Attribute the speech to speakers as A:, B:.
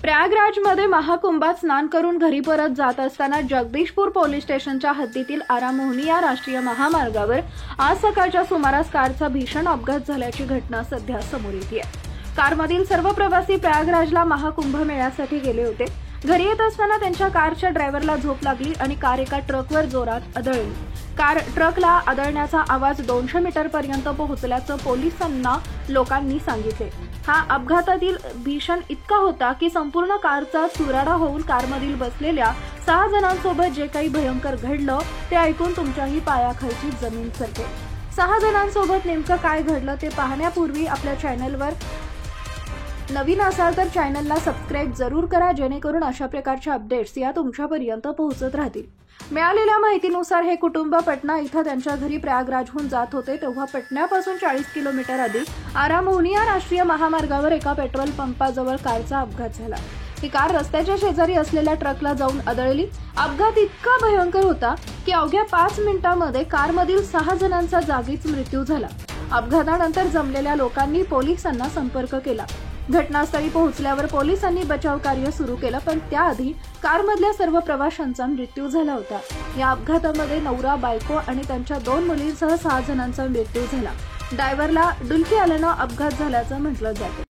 A: प्रयागराजमध्ये महाकुंभात स्नान करून घरी परत जात असताना जगदीशपूर पोलीस स्टेशनच्या हद्दीतील आरामोहनिया राष्ट्रीय महामार्गावर आज सकाळच्या सुमारास कारचा भीषण अपघात झाल्याची घटना सध्या समोर येते। कारमधील सर्व प्रवासी प्रयागराजला महाकुंभ मेळ्यासाठी गेले होते। घरी येत असताना त्यांच्या कारच्या ड्रायव्हरला झोप लागली आणि कार एका ट्रकवर जोरात आदळली। ट्रकला आदळण्याचा आवाज 200 मीटर पर्यंत पोहोचल्याचं पोलिसांना लोकांनी सांगितले। हा अपघातातील भीषण इतका होता की संपूर्ण कारचा चुराडा होऊन कारमधील बसलेल्या 6 जणांसोबत जे काही भयंकर घडलं ते ऐकून तुमच्याही पायाखालची जमीन सरकेल। 6 जणांसोबत नेमकं काय घडलं ते पाहण्यापूर्वी आपल्या चॅनलवर नवीन असाल तर चॅनलला सबस्क्राइब जरूर करा, जेणेकरून अशा प्रकारच्या अपडेट्स या तुमच्यापर्यंत पोहोचत राहतील। मिळालेल्या माहितीनुसार हे कुटुंब पटना इथं त्यांच्या घरी प्रयागराजहून जात होते, तेव्हा पटण्यापासून 40 किलोमीटर आधी आरामोहनिया राष्ट्रीय महामार्गावर एका पेट्रोल पंपाजवळ कारचा अपघात झाला। ही कार रस्त्याच्या शेजारी असलेल्या ट्रकला जाऊन आदळली। अपघात इतका भयंकर होता की अवघ्या 5 मिनिटांमध्ये कारमधील 6 जणांचा जागीच मृत्यू झाला। अपघातानंतर जमलेल्या लोकांनी पोलिसांना संपर्क केला। घटनास्थळी पोहोचल्यावर पोलिसांनी बचाव कार्य सुरू केलं, पण त्याआधी कारमधल्या सर्व प्रवाशांचा मृत्यू झाला होता। या अपघातामध्ये नवरा, बायको आणि त्यांच्या 2 मुलींसह 6 जणांचा मृत्यू झाला। ड्रायव्हरला डुलकी आल्यानं अपघात झाल्याचं म्हटलं जातं।